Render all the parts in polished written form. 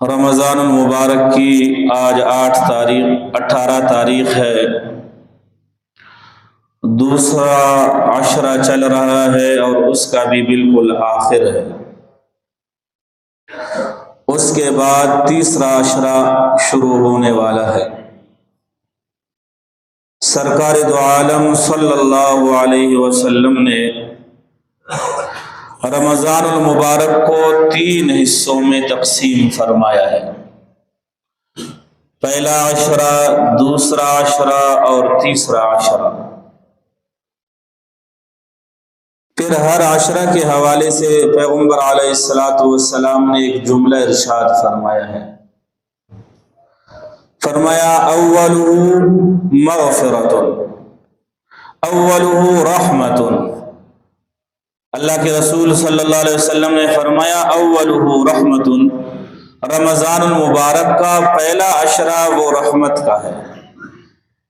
رمضان المبارک کی آج 18 تاریخ ہے، دوسرا عشرہ چل رہا ہے اور اس کا بھی بالکل آخر ہے۔ اس کے بعد تیسرا عشرہ شروع ہونے والا ہے۔ سرکار دو عالم صلی اللہ علیہ وسلم نے رمضان المبارک کو 3 حصوں میں تقسیم فرمایا ہے، پہلا عشرہ، دوسرا عشرہ اور تیسرا عشرہ۔ پھر ہر عشرہ کے حوالے سے پیغمبر علیہ السلام نے ایک جملہ ارشاد فرمایا ہے، فرمایا اولہ مغفرۃ، اولہ رحمۃ۔ اللہ کے رسول صلی اللہ علیہ وسلم نے فرمایا اولہ رحمۃ، رمضان المبارک کا پہلا عشرہ وہ رحمت کا ہے،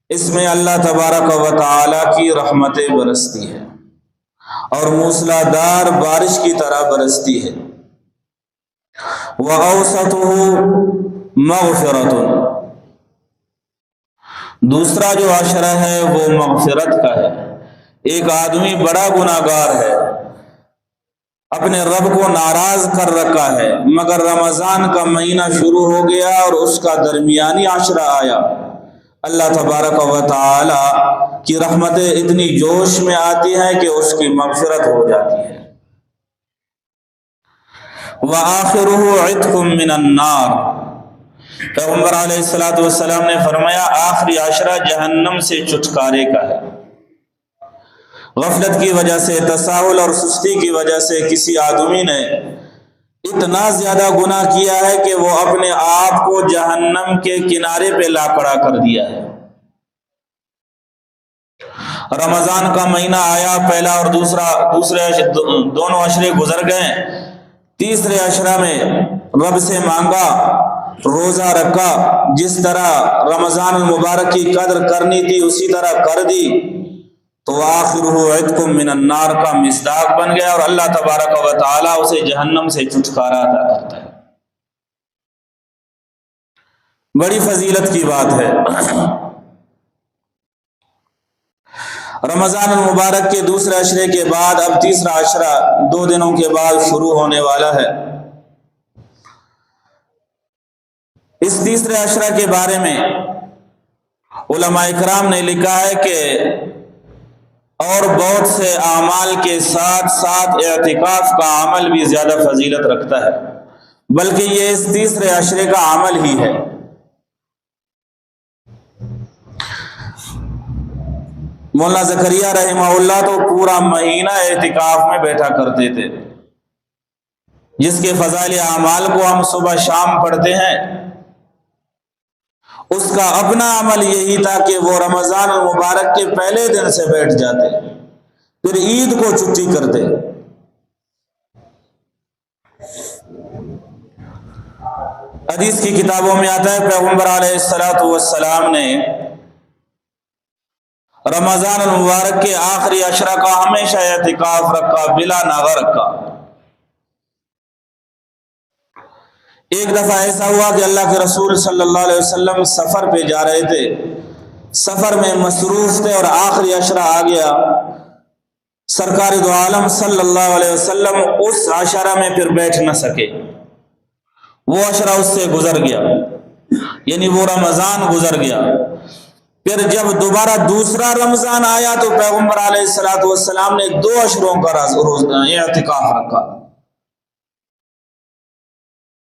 اس میں اللہ تبارک و تعالی کی رحمتیں برستی ہے اور موسلادھار بارش کی طرح برستی ہے۔ وَأَوْسَطُهُ مَغْفِرَةٌ، دوسرا جو عشرہ ہے وہ مغفرت کا ہے۔ ایک آدمی بڑا گناہگار ہے، اپنے رب کو ناراض کر رکھا ہے، مگر رمضان کا مہینہ شروع ہو گیا اور اس کا درمیانی عشرہ آیا، اللہ تبارک و تعالی کی رحمتیں اتنی جوش میں آتی ہیں کہ اس کی مغفرت ہو جاتی ہے۔ وَآخِرُهُ عِتْقٌ مِّنَ النَّارِ، پیغمبر علیہ السلام نے فرمایا آخری عشرہ جہنم سے چھٹکارے کا ہے۔ غفلت کی وجہ سے، تساہل اور سستی کی وجہ سے کسی آدمی نے اتنا زیادہ گناہ کیا ہے کہ وہ اپنے آپ کو جہنم کے کنارے پہ لا کھڑا کر دیا ہے۔ رمضان کا مہینہ آیا، پہلا اور دوسرے دونوں عشرے گزر گئے، تیسرے عشرہ میں رب سے مانگا، روزہ رکھا، جس طرح رمضان المبارک کی قدر کرنی تھی اسی طرح کر دی، تو آخرہ عتق من النار کا مصداق بن گیا اور اللہ تبارک و تعالی اسے جہنم سے چھٹکارا عطا کرتا ہے۔ بڑی فضیلت کی بات ہے۔ رمضان المبارک کے دوسرے عشرے کے بعد اب تیسرا عشرہ 2 دنوں کے بعد شروع ہونے والا ہے۔ اس تیسرے عشرہ کے بارے میں علماء اکرام نے لکھا ہے کہ اور بہت سے اعمال کے ساتھ ساتھ اعتکاف کا عمل بھی زیادہ فضیلت رکھتا ہے، بلکہ یہ اس تیسرے عشرے کا عمل ہی ہے۔ مولانا زکریا رحمہ اللہ تو پورا مہینہ اعتکاف میں بیٹھا کرتے تھے، جس کے فضائل اعمال کو ہم صبح شام پڑھتے ہیں۔ اس کا اپنا عمل یہی تھا کہ وہ رمضان المبارک کے پہلے دن سے بیٹھ جاتے، پھر عید کو چھٹی کرتے۔ حدیث کی کتابوں میں آتا ہے پیغمبر علیہ السلام نے رمضان المبارک کے آخری عشرہ کا ہمیشہ اعتکاف رکھا، بلا ناغہ رکھا۔ ایک دفعہ ایسا ہوا کہ اللہ کے رسول صلی اللہ علیہ وسلم سفر پہ جا رہے تھے، سفر میں مصروف تھے اور آخری عشرہ آ گیا۔ سرکار دو عالم صلی اللہ علیہ وسلم اس عشرہ میں پھر بیٹھ نہ سکے، وہ عشرہ اس سے گزر گیا، یعنی وہ رمضان گزر گیا۔ پھر جب دوبارہ دوسرا رمضان آیا تو پیغمبر علیہ السلام نے 2 عشروں کا اعتکاف رکھا،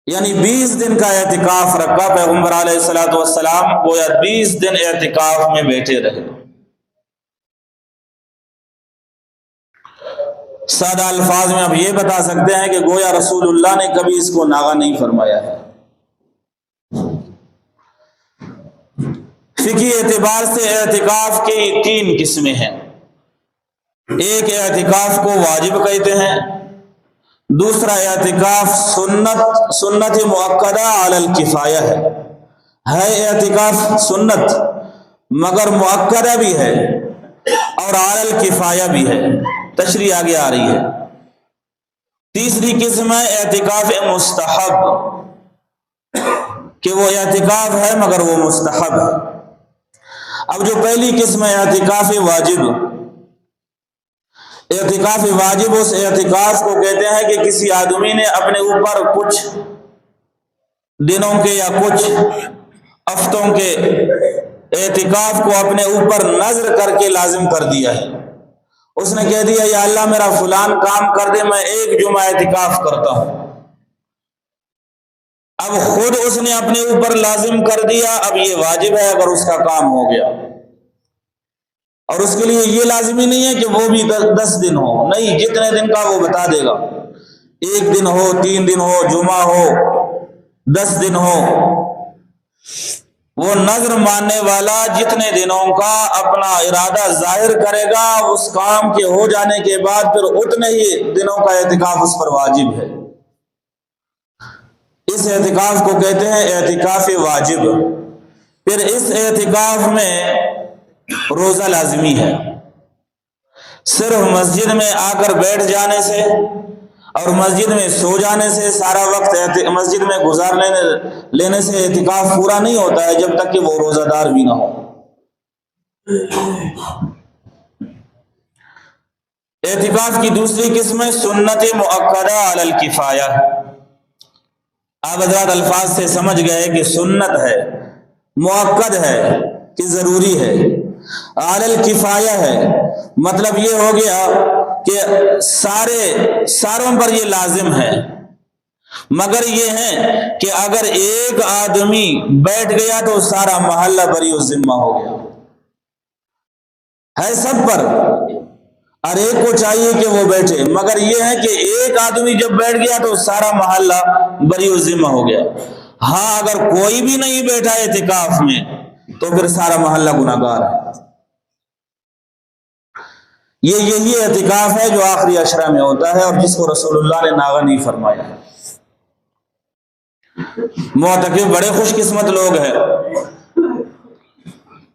یعنی 20 دن کا اعتکاف رکھا۔ پیغمبر علیہ السلام گویا 20 دن اعتکاف میں بیٹھے رہے۔ سادہ الفاظ میں اب یہ بتا سکتے ہیں کہ گویا رسول اللہ نے کبھی اس کو ناغہ نہیں فرمایا ہے۔ فقہی اعتبار سے اعتکاف کی 3 قسمیں ہیں۔ ایک اعتکاف کو واجب کہتے ہیں، دوسرا اعتکاف سنت مؤکدہ علی الکفایہ ہے اعتکاف سنت مگر مؤکدہ بھی ہے اور علی الکفایہ بھی ہے، تشریح آگے آ رہی ہے۔ تیسری قسم ہے اعتکاف مستحب، کہ وہ اعتکاف ہے مگر وہ مستحب ہے۔ اب جو پہلی قسم ہے اعتکاف واجب، اعتکاف واجب اس اعتکاف کو کہتے ہیں کہ کسی آدمی نے اپنے اوپر کچھ دنوں کے یا کچھ ہفتوں کے اعتکاف کو اپنے اوپر نظر کر کے لازم کر دیا ہے۔ اس نے کہہ دیا یا اللہ میرا فلان کام کر دے، میں ایک جمعہ اعتکاف کرتا ہوں۔ اب خود اس نے اپنے اوپر لازم کر دیا، اب یہ واجب ہے اگر اس کا کام ہو گیا، اور اس کے لیے یہ لازمی نہیں ہے کہ وہ بھی 10 دن ہو، نہیں، جتنے دن کا وہ بتا دے گا، 1 دن ہو، 3 دن ہو، جمعہ ہو، 10 دن ہو، وہ نظر ماننے والا جتنے دنوں کا اپنا ارادہ ظاہر کرے گا، اس کام کے ہو جانے کے بعد پھر اتنے ہی دنوں کا اعتکاف اس پر واجب ہے۔ اس اعتکاف کو کہتے ہیں اعتکاف واجب۔ پھر اس اعتکاف میں روزہ لازمی ہے۔ صرف مسجد میں آ کر بیٹھ جانے سے اور مسجد میں سو جانے سے، سارا وقت مسجد میں گزار لینے سے اعتکاف پورا نہیں ہوتا ہے جب تک کہ وہ روزہ دار بھی نہ ہو۔ اعتکاف کی دوسری قسم ہے سنت مؤکدہ علی الکفایہ۔ آپ حضرات الفاظ سے سمجھ گئے کہ سنت ہے، مؤکد ہے کہ ضروری ہے، علی الکفایہ ہے، مطلب یہ ہو گیا کہ ساروں پر یہ لازم ہے، مگر یہ ہے کہ اگر ایک آدمی بیٹھ گیا تو سارا محلہ بری الذمہ ہو گیا، ہے سب پر، اور ایک کو چاہیے کہ وہ بیٹھے، مگر یہ ہے کہ ایک آدمی جب بیٹھ گیا تو سارا محلہ بری الذمہ ہو گیا۔ ہاں اگر کوئی بھی نہیں بیٹھا اعتکاف میں تو پھر سارا محلہ گناہگار ہے۔ یہی اعتکاف ہے جو آخری عشرہ میں ہوتا ہے اور جس کو رسول اللہ نے ناغہ نہیں فرمایا۔ معتکف بڑے خوش قسمت لوگ ہیں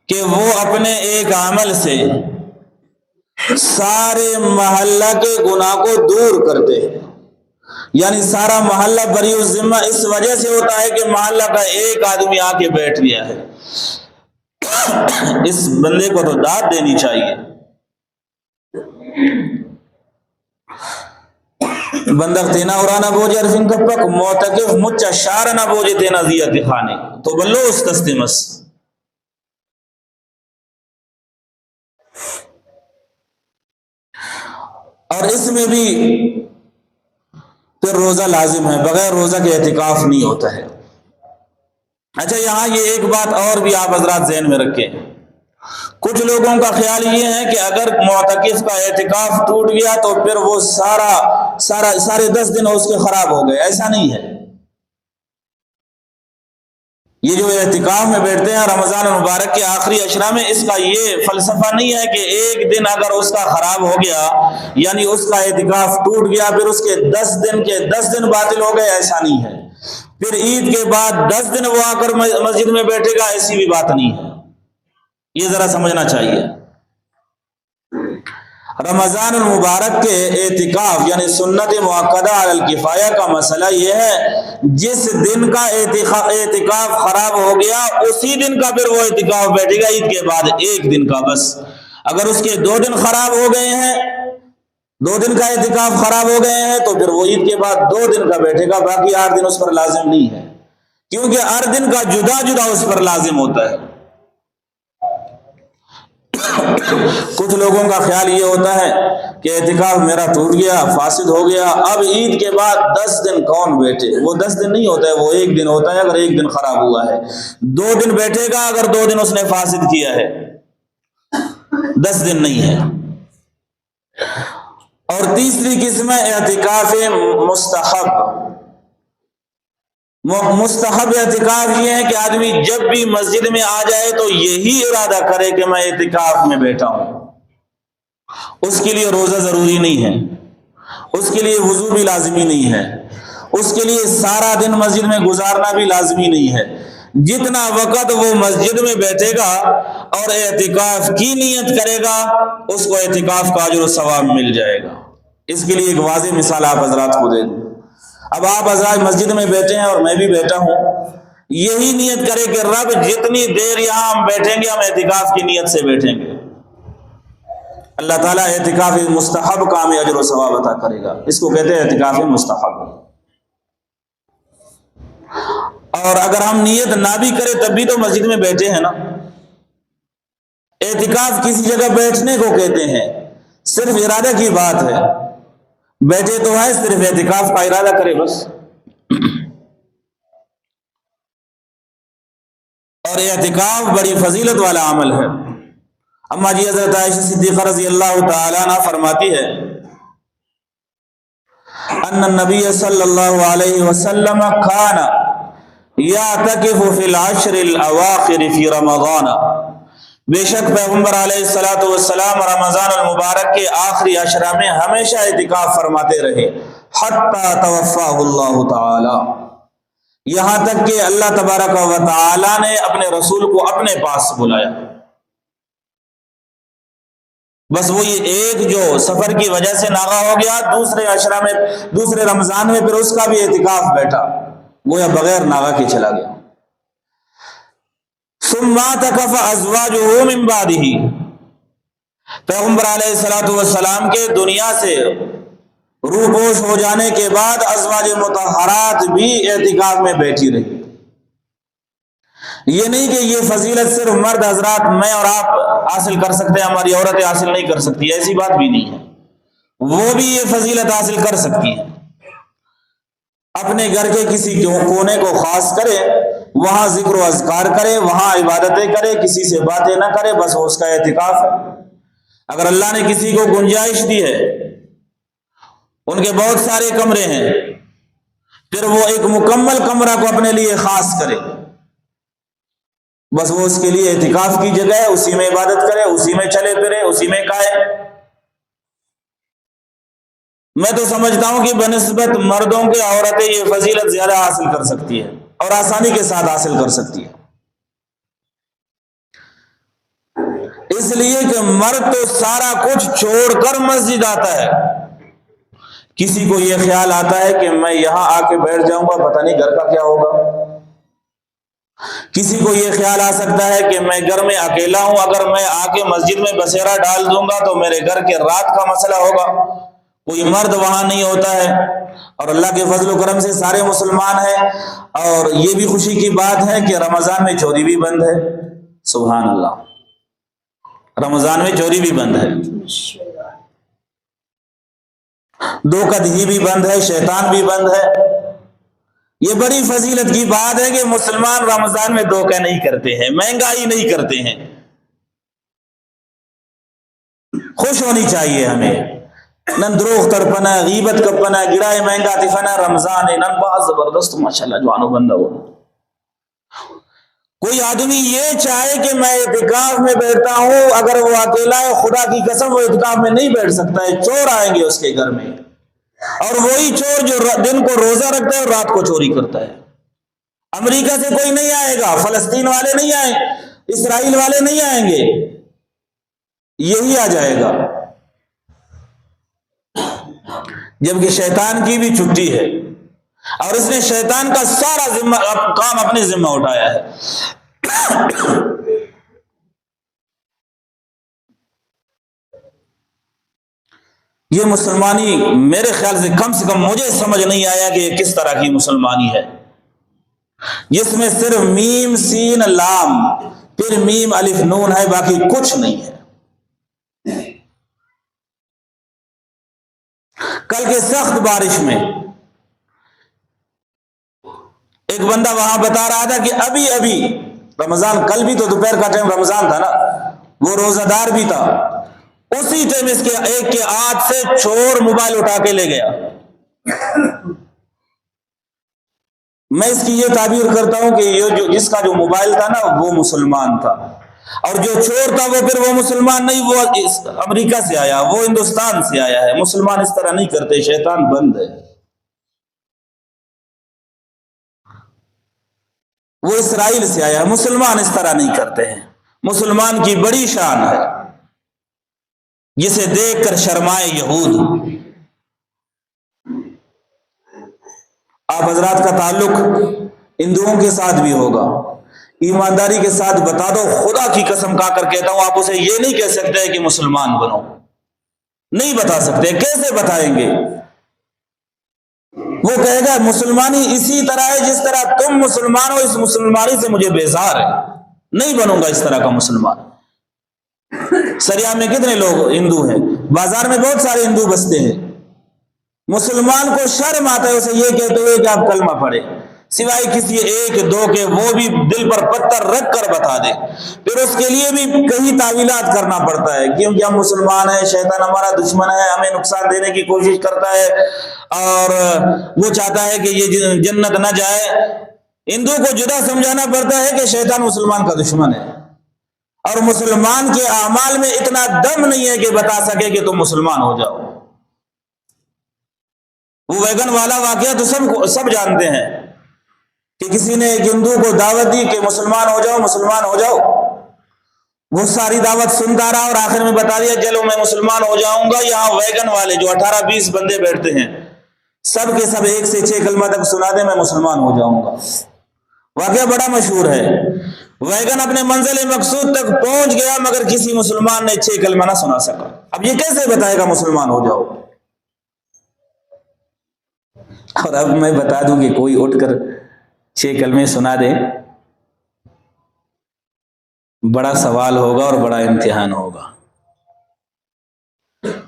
کہ وہ اپنے ایک عمل سے سارے محلہ کے گناہ کو دور کرتے ہیں، یعنی سارا محلہ بری الذمہ اس وجہ سے ہوتا ہے کہ محلہ کا ایک آدمی آ کے بیٹھ گیا ہے، اس بندے کو تو داد دینی چاہیے۔ بندر تینا ارانا بوجھے عرفین کپک، معتکف مچا شارنا بوجھے تینا زیادی خانے، تو بلو اس تستمس۔ اور اس میں بھی پھر روزہ لازم ہے، بغیر روزہ کے اعتکاف نہیں ہوتا ہے۔ اچھا یہاں یہ ایک بات اور بھی آپ حضرات ذہن میں رکھیں، کچھ لوگوں کا خیال یہ ہے کہ اگر معتکف کا اعتکاف ٹوٹ گیا تو پھر وہ سارے 10 دن اس کے خراب ہو گئے، ایسا نہیں ہے۔ یہ جو اعتکاف میں بیٹھتے ہیں رمضان المبارک کے آخری عشرہ میں، اس کا یہ فلسفہ نہیں ہے کہ ایک دن اگر اس کا خراب ہو گیا یعنی اس کا اعتکاف ٹوٹ گیا پھر اس کے 10 دن باطل ہو گئے، ایسا نہیں ہے۔ پھر عید کے بعد 10 دن وہ آ کر مسجد میں بیٹھے گا، ایسی بھی بات نہیں ہے، یہ ذرا سمجھنا چاہیے۔ رمضان المبارک کے اعتکاف یعنی سنت مؤکدہ علی الکفایہ کا مسئلہ یہ ہے، جس دن کا اعتکاف خراب ہو گیا اسی دن کا پھر وہ اعتکاف بیٹھے گا، عید کے بعد 1 دن کا بس۔ اگر اس کے 2 دن خراب ہو گئے ہیں، 2 دن کا اعتکاف خراب ہو گئے ہیں تو پھر وہ عید کے بعد 2 دن کا بیٹھے گا، باقی 8 دن اس پر لازم نہیں ہے، کیونکہ ہر دن کا جدا جدا اس پر لازم ہوتا ہے۔ کچھ لوگوں کا خیال یہ ہوتا ہے کہ اعتکاف میرا ٹوٹ گیا، فاسد ہو گیا، اب عید کے بعد 10 دن کون بیٹھے، وہ 10 دن نہیں ہوتا ہے، وہ 1 دن ہوتا ہے۔ اگر 1 دن خراب ہوا ہے 2 دن بیٹھے گا، اگر 2 دن اس نے فاسد کیا ہے 10 دن نہیں ہے۔ اور تیسری قسم ہے اعتکاف مستحب۔ مستحب اعتکاف یہ ہے کہ آدمی جب بھی مسجد میں آ جائے تو یہی ارادہ کرے کہ میں اعتکاف میں بیٹھا ہوں۔ اس کے لیے روزہ ضروری نہیں ہے، اس کے لیے وضو بھی لازمی نہیں ہے، اس کے لیے سارا دن مسجد میں گزارنا بھی لازمی نہیں ہے۔ جتنا وقت وہ مسجد میں بیٹھے گا اور اعتکاف کی نیت کرے گا اس کو اعتکاف کا اجر و ثواب مل جائے گا۔ اس کے لیے ایک واضح مثال آپ حضرات کو دے دوں۔ اب آپ حضرات مسجد میں بیٹھے ہیں اور میں بھی بیٹھا ہوں، یہی نیت کرے کہ رب جتنی دیر یہاں ہم بیٹھیں گے ہم اعتکاف کی نیت سے بیٹھیں گے، اللہ تعالیٰ اعتکاف مستحب کا ہمیں اجر و ثواب عطا کرے گا۔ اس کو کہتے ہیں اعتکاف مستحب۔ اور اگر ہم نیت نہ بھی کریں تب بھی تو مسجد میں بیٹھے ہیں نا۔ اعتکاف کسی جگہ بیٹھنے کو کہتے ہیں، صرف ارادہ کی بات ہے، بیٹھے تو ہے، صرف اعتکاف کا ارادہ کرے بس۔ اور اعتکاف بڑی فضیلت والا عمل ہے۔ اما جی حضرت عائشہ صدیقہ رضی اللہ تعالی عنہ فرماتی ہے ان النبی صلی اللہ علیہ وسلم کان یعتکف فی العشر الاواخر فی رمضان، بے شک پیغمبر علیہ الصلوۃ والسلام رمضان المبارک کے آخری عشرہ میں ہمیشہ اعتکاف فرماتے رہے، حتی توفاہ اللہ تعالی، یہاں تک کہ اللہ تبارک و تعالی نے اپنے رسول کو اپنے پاس بلایا۔ بس وہی ایک جو سفر کی وجہ سے ناغا ہو گیا، دوسرے عشرہ میں، دوسرے رمضان میں پھر اس کا بھی اعتکاف بیٹھا، گویا بغیر ناغا کے چلا گیا۔ ثم اعتکف ازواجہ من بعدہ، پیغمبر علیہ الصلوۃ والسلام کے دنیا سے روپوش ہو جانے کے بعد ازواج مطہرات بھی اعتکاف میں بیٹھی رہی۔ یہ نہیں کہ یہ فضیلت صرف مرد حضرات میں اور آپ حاصل کر سکتے ہیں، ہماری عورتیں حاصل نہیں کر سکتی، ایسی بات بھی نہیں ہے، وہ بھی یہ فضیلت حاصل کر سکتی ہے۔ اپنے گھر کے کسی کونے کو خاص کرے، وہاں ذکر و اذکار کرے، وہاں عبادتیں کرے، کسی سے باتیں نہ کرے، بس وہ اس کا اعتکاف ہے۔ اگر اللہ نے کسی کو گنجائش دی ہے، ان کے بہت سارے کمرے ہیں، پھر وہ ایک مکمل کمرہ کو اپنے لیے خاص کرے، بس وہ اس کے لیے اعتکاف کی جگہ ہے، اسی میں عبادت کرے، اسی میں چلے پھرے، اسی میں کھائے۔ میں تو سمجھتا ہوں کہ بنسبت مردوں کے عورتیں یہ فضیلت زیادہ حاصل کر سکتی ہے اور آسانی کے ساتھ حاصل کر سکتی ہے، اس لیے کہ مرد تو سارا کچھ چھوڑ کر مسجد آتا ہے۔ کسی کو یہ خیال آتا ہے کہ میں یہاں آ کے بیٹھ جاؤں گا، پتہ نہیں گھر کا کیا ہوگا۔ کسی کو یہ خیال آ سکتا ہے کہ میں گھر میں اکیلا ہوں، اگر میں آ کے مسجد میں بسیرا ڈال دوں گا تو میرے گھر کے رات کا مسئلہ ہوگا، کوئی مرد وہاں نہیں ہوتا ہے، اور اللہ کے فضل و کرم سے سارے مسلمان ہیں۔ اور یہ بھی خوشی کی بات ہے کہ رمضان میں چوری بھی بند ہے، سبحان اللہ، رمضان میں چوری بھی بند ہے، دھوکہ دہی بھی بند ہے، شیطان بھی بند ہے۔ یہ بڑی فضیلت کی بات ہے کہ مسلمان رمضان میں دھوکہ نہیں کرتے ہیں، مہنگائی نہیں کرتے ہیں۔ خوش ہونی چاہیے ہمیں۔ نن دروغ ترپنا، غیبت کپنا، گڑائے مہنگا تفنا، رمضان نن بہت زبردست ماشاءاللہ جوانو بندہ ہو۔ کوئی آدمی یہ چاہے کہ میں اعتکاف میں بیٹھتا ہوں، اگر وہ اکیلا ہے، خدا کی قسم وہ اعتکاف میں نہیں بیٹھ سکتا ہے، چور آئیں گے اس کے گھر میں، اور وہی چور جو دن کو روزہ رکھتا ہے اور رات کو چوری کرتا ہے۔ امریکہ سے کوئی نہیں آئے گا، فلسطین والے نہیں آئیں، اسرائیل والے نہیں آئیں گے، یہی آ جائے گا، جبکہ شیطان کی بھی چھٹی ہے، اور اس نے شیطان کا سارا کام اپنے ذمہ اٹھایا ہے۔ یہ مسلمانی میرے خیال سے کم مجھے سمجھ نہیں آیا کہ یہ کس طرح کی مسلمانی ہے، جس میں صرف میم سین لام پھر میم الف نون ہے، باقی کچھ نہیں ہے۔ کل کے سخت بارش میں ایک بندہ وہاں بتا رہا تھا کہ ابھی رمضان، کل بھی تو دوپہر کا ٹائم رمضان تھا نا، وہ روزہ دار بھی تھا، اسی ٹائم اس کے ایک کے ہاتھ سے چور موبائل اٹھا کے لے گیا۔ میں اس کی یہ تعبیر کرتا ہوں کہ یہ جس کا جو موبائل تھا نا وہ مسلمان تھا، اور جو چور تھا وہ پھر وہ مسلمان نہیں، وہ امریکہ سے آیا، وہ ہندوستان سے آیا ہے۔ مسلمان اس طرح نہیں کرتے، شیطان بند ہے، وہ اسرائیل سے آیا ہے، مسلمان اس طرح نہیں کرتے ہیں۔ مسلمان کی بڑی شان ہے، جسے دیکھ کر شرمائے یہود۔ آپ حضرات کا تعلق ہندوؤں کے ساتھ بھی ہوگا۔ ایمانداری کے ساتھ بتا دو، خدا کی قسم کھا کر کہتا ہوں، آپ اسے یہ نہیں کہہ سکتے کہ مسلمان بنو، نہیں بتا سکتے۔ کیسے بتائیں گے؟ وہ کہے گا مسلمانی اسی طرح ہے جس طرح تم مسلمان ہو، اس مسلمانی سے مجھے بیزار ہے، نہیں بنوں گا اس طرح کا مسلمان۔ سریا میں کتنے لوگ ہندو ہیں، بازار میں بہت سارے ہندو بستے ہیں، مسلمان کو شرم آتا ہے اسے یہ کہتے ہوئے کہ آپ کلمہ پڑھیں، سوائے کسی ایک دو کے، وہ بھی دل پر پتھر رکھ کر بتا دے، پھر اس کے لیے بھی کئی تعویلات کرنا پڑتا ہے، کیونکہ ہم مسلمان ہیں، شیطان ہمارا دشمن ہے، ہمیں نقصان دینے کی کوشش کرتا ہے اور وہ چاہتا ہے کہ یہ جنت نہ جائے۔ ہندو کو جدا سمجھانا پڑتا ہے کہ شیطان مسلمان کا دشمن ہے، اور مسلمان کے اعمال میں اتنا دم نہیں ہے کہ بتا سکے کہ تم مسلمان ہو جاؤ۔ وہ ویگن والا واقعہ تو سب جانتے ہیں کہ کسی نے ایک ہندو کو دعوت دی کہ مسلمان ہو جاؤ، مسلمان ہو جاؤ، وہ ساری دعوت سنتا رہا اور آخر میں بتا دیا چلو میں مسلمان ہو جاؤں گا۔ یہاں ویگن والے جو 18-20 بندے بیٹھتے ہیں، سب کے سب 1 سے 6 کلمہ تک سنا دے میں مسلمان ہو جاؤں گا۔ واقعہ بڑا مشہور ہے، ویگن اپنے منزل مقصود تک پہنچ گیا مگر کسی مسلمان نے 6 کلمہ نہ سنا سکا۔ اب یہ کیسے بتائے گا مسلمان ہو جاؤ؟ اور اب میں بتا دوں کہ کوئی اٹھ کر 6 کلمے سنا دے، بڑا سوال ہوگا اور بڑا امتحان ہوگا۔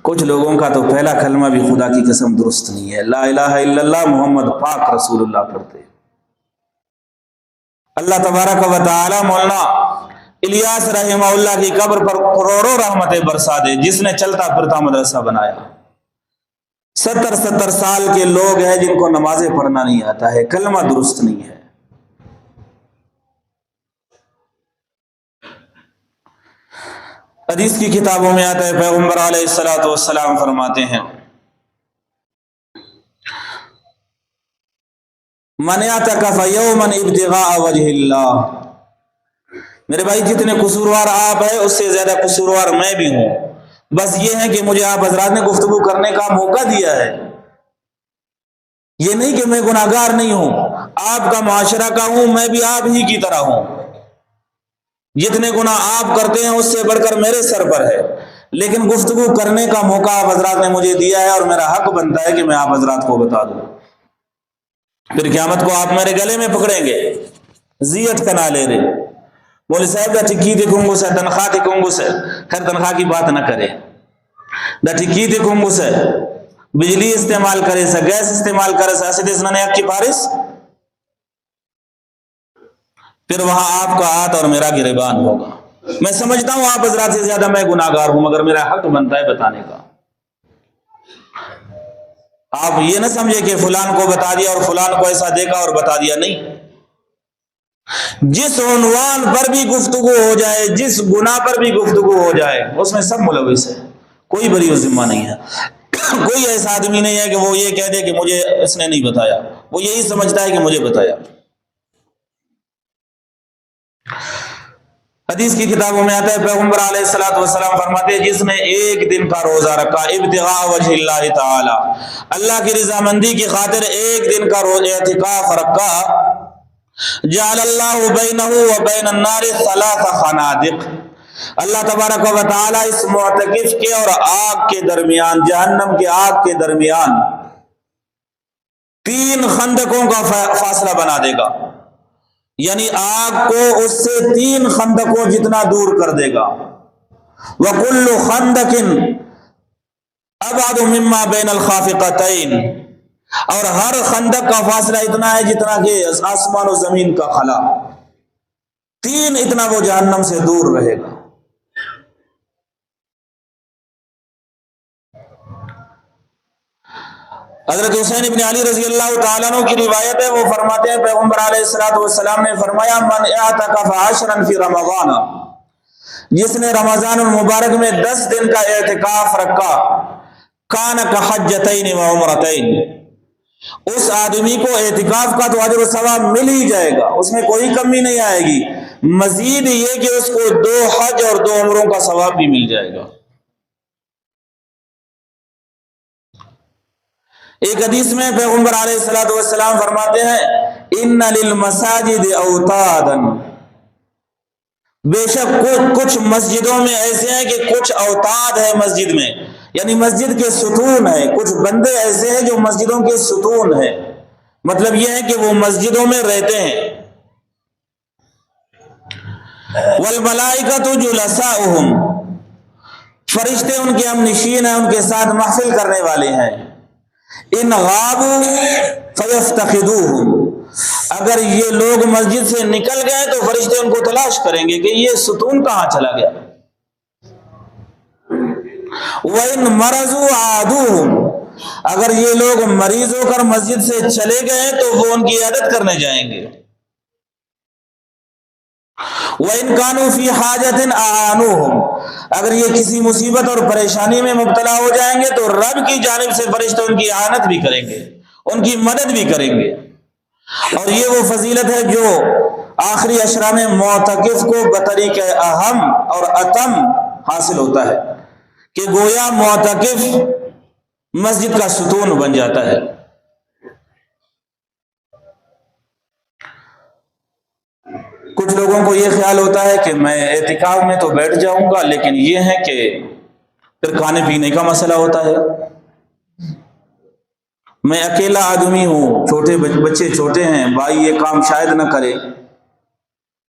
کچھ لوگوں کا تو پہلا کلمہ بھی خدا کی قسم درست نہیں ہے، لا الہ الا اللہ محمد پاک رسول اللہ پڑھتے۔ اللہ تبارک و تعالی مولانا الیاس رحمہ اللہ کی قبر پر کروڑوں رحمتیں برسا دے، جس نے چلتا پھرتا مدرسہ بنایا۔ 70 سال کے لوگ ہیں جن کو نمازیں پڑھنا نہیں آتا ہے، کلمہ درست نہیں ہے۔ حدیث کی کتابوں میں آتا ہے، پیغمبر علیہ الصلوۃ والسلام فرماتے ہیں، من اعتکف یوما ابتغاء وجہ اللہ۔ میرے بھائی جتنے قصوروار آپ ہیں اس سے زیادہ قصوروار میں بھی ہوں، بس یہ ہے کہ مجھے آپ حضرات نے گفتگو کرنے کا موقع دیا ہے، یہ نہیں کہ میں گناہگار نہیں ہوں، آپ کا معاشرہ کا ہوں، میں بھی آپ ہی کی طرح ہوں، جتنے گناہ آپ کرتے ہیں اس سے بڑھ کر میرے سر پر ہے، لیکن گفتگو کرنے کا موقع آپ حضرات نے مجھے دیا ہے اور میرا حق بنتا ہے کہ میں آپ حضرات کو بتا دوں۔ پھر قیامت کو آپ میرے گلے میں پکڑیں گے، زیت کا نہ لے رہے، مولوی صاحب دا ٹکی دیکھوں گو سے، تنخواہ دیکھوں گو سے، خیر تنخواہ کی بات نہ کرے، دا ٹکی دیکھوں گو سے، بجلی استعمال کرے سے، گیس استعمال کرے سے، اسے دیسنا نے کی پارس، پھر وہاں آپ کا ہاتھ اور میرا گریبان ہوگا۔ میں سمجھتا ہوں آپ حضرات سے زیادہ میں گناہگار ہوں، مگر میرا حق بنتا ہے بتانے کا۔ آپ یہ نہ سمجھے کہ فلان کو بتا دیا اور فلان کو ایسا دیکھا اور بتا دیا، نہیں، جس عنوان پر بھی گفتگو ہو جائے، جس گناہ پر بھی گفتگو ہو جائے، اس میں سب ملوث ہے، کوئی بری و ذمہ نہیں ہے۔ کوئی ایسا آدمی نہیں ہے کہ وہ یہ کہہ دے کہ مجھے اس نے نہیں بتایا، وہ یہی سمجھتا ہے کہ مجھے بتایا۔ حدیث کی کتابوں میں آتا ہے، پیغمبر علیہ الصلوۃ والسلام فرماتے ہیں، جس نے ایک دن کا روزہ رکھا ابتغاء وجہ اللہ تعالی، اللہ کی رضامندی کی خاطر ایک دن کا اعتکاف رکھا، جعل اللہ بینہ وبین النار 3 خنادق، اللہ تبارک و تعالی اس معتکف کے اور آگ کے درمیان، جہنم کے آگ کے درمیان 3 خندقوں کا فاصلہ بنا دے گا، یعنی آگ کو اس سے 3 خندقوں جتنا دور کر دے گا۔ وَكُلُّ خَنْدَقٍ أَبْعَدُ مِمَّا بَيْنَ الْخَافِقَتَيْنِ، اور ہر خندق کا فاصلہ اتنا ہے جتنا کہ آسمان و زمین کا خلا، 3 اتنا وہ جہنم سے دور رہے گا۔ حضرت حسین ابن علی رضی اللہ تعالیٰ عنہ کی روایت ہے، وہ فرماتے ہیں، پیغمبر علیہ الصلوۃ والسلام نے فرمایا، من اعتکف 10 فی رمضان، جس نے رمضان المبارک میں 10 دن کا اعتکاف رکھا، کان کحجتین و عمرتین، اس آدمی کو اعتکاف کا تو اجر و ثواب مل ہی جائے گا، اس میں کوئی کمی نہیں آئے گی، مزید یہ کہ اس کو 2 حج اور 2 عمروں کا ثواب بھی مل جائے گا۔ ایک حدیث میں پیغمبر علیہ الصلوۃ والسلام فرماتے ہیں ان للمساجد اوتادا، بے شک کچھ مسجدوں میں ایسے ہیں کہ کچھ اوتاد ہے مسجد میں، یعنی مسجد کے ستون ہیں، کچھ بندے ایسے ہیں جو مسجدوں کے ستون ہیں، مطلب یہ ہے کہ وہ مسجدوں میں رہتے ہیں۔ والملائکۃ جلساؤہم، فرشتے ان کے ہم نشین ہیں، ان کے ساتھ محفل کرنے والے ہیں۔ ان غابوا فیفتقدوہم، اگر یہ لوگ مسجد سے نکل گئے تو فرشتے ان کو تلاش کریں گے کہ یہ ستون کہاں چلا گیا۔ وَإِن مَرَضُوا عَادُوهُمْ، اگر یہ لوگ مریض ہو کر مسجد سے چلے گئے تو وہ ان کی عیادت کرنے جائیں گے۔ وَإِن كَانُوا فِي حَاجَةٍ أَعَانُوهُمْ، اگر یہ کسی مصیبت اور پریشانی میں مبتلا ہو جائیں گے تو رب کی جانب سے فرشتے ان کی اعانت بھی کریں گے، ان کی مدد بھی کریں گے۔ اور یہ وہ فضیلت ہے جو آخری عشرہ میں معتکف کو بطریق اہم اور اتم حاصل ہوتا ہے کہ گویا معتکف مسجد کا ستون بن جاتا ہے۔ کچھ لوگوں کو یہ خیال ہوتا ہے کہ میں اعتکاف میں تو بیٹھ جاؤں گا، لیکن یہ ہے کہ پھر کھانے پینے کا مسئلہ ہوتا ہے، میں اکیلا آدمی ہوں، چھوٹے بچے چھوٹے ہیں، بھائی یہ کام شاید نہ کرے،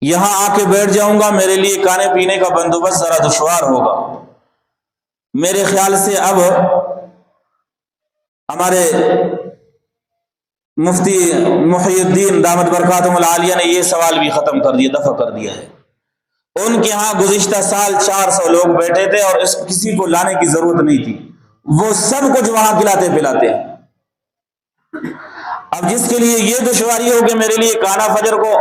یہاں آ کے بیٹھ جاؤں گا، میرے لیے کھانے پینے کا بندوبست ذرا دشوار ہوگا۔ میرے خیال سے اب ہمارے مفتی محی الدین دامت برکاتہم العالیہ نے یہ سوال بھی ختم کر دیا، دفع کر دیا ہے۔ ان کے ہاں گزشتہ سال 400 لوگ بیٹھے تھے اور کسی کو لانے کی ضرورت نہیں تھی، وہ سب کچھ وہاں کھلاتے پلاتے ہیں۔ اب جس کے لیے یہ دشواری ہو کہ میرے لیے کھانا فجر کو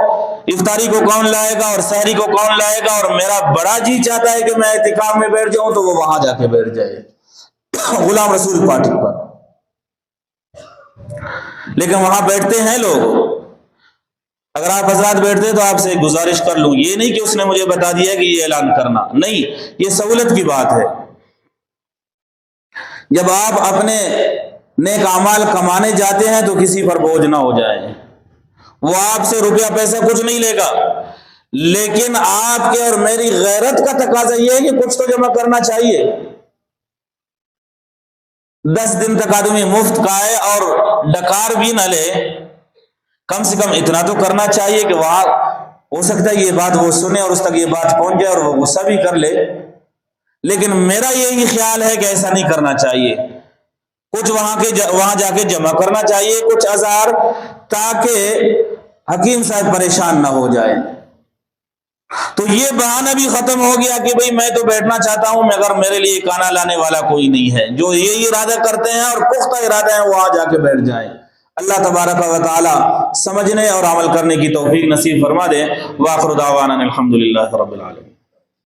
افطاری کو کون لائے گا اور سحری کو کون لائے گا، اور میرا بڑا جی چاہتا ہے کہ میں اعتکاف میں بیٹھ جاؤں، تو وہ وہاں جا کے بیٹھ جائے غلام رسول پارٹی پر۔ لیکن وہاں بیٹھتے ہیں لوگ، اگر آپ حضرات بیٹھتے تو آپ سے گزارش کر لوں، یہ نہیں کہ اس نے مجھے بتا دیا کہ یہ اعلان کرنا، نہیں، یہ سہولت کی بات ہے۔ جب آپ اپنے نیک اعمال کمانے جاتے ہیں تو کسی پر بوجھ نہ ہو جائے، وہ آپ سے روپیہ پیسہ کچھ نہیں لے گا، لیکن آپ کے اور میری غیرت کا تقاضا یہ ہے کہ کچھ تو جمع کرنا چاہیے۔ 10 دن تک آدمی مفت کھائے اور ڈکار بھی نہ لے، کم سے کم اتنا تو کرنا چاہیے کہ وہاں ہو سکتا ہے یہ بات وہ سنے اور اس تک یہ بات پہنچ جائے اور وہ غصہ بھی کر لے، لیکن میرا یہی خیال ہے کہ ایسا نہیں کرنا چاہیے۔ کچھ وہاں جا کے جمع کرنا چاہیے کچھ اذار، تاکہ حکیم صاحب پریشان نہ ہو جائے۔ تو یہ بہانہ بھی ختم ہو گیا کہ بھئی میں تو بیٹھنا چاہتا ہوں مگر میرے لیے کھانا لانے والا کوئی نہیں ہے۔ جو یہ ارادہ کرتے ہیں اور پختہ ارادہ ہیں وہ آ جا کے بیٹھ جائیں۔ اللہ تبارک و تعالی سمجھنے اور عمل کرنے کی توفیق نصیب فرما دے۔ وآخر دعوانا الحمدللہ رب العالمین۔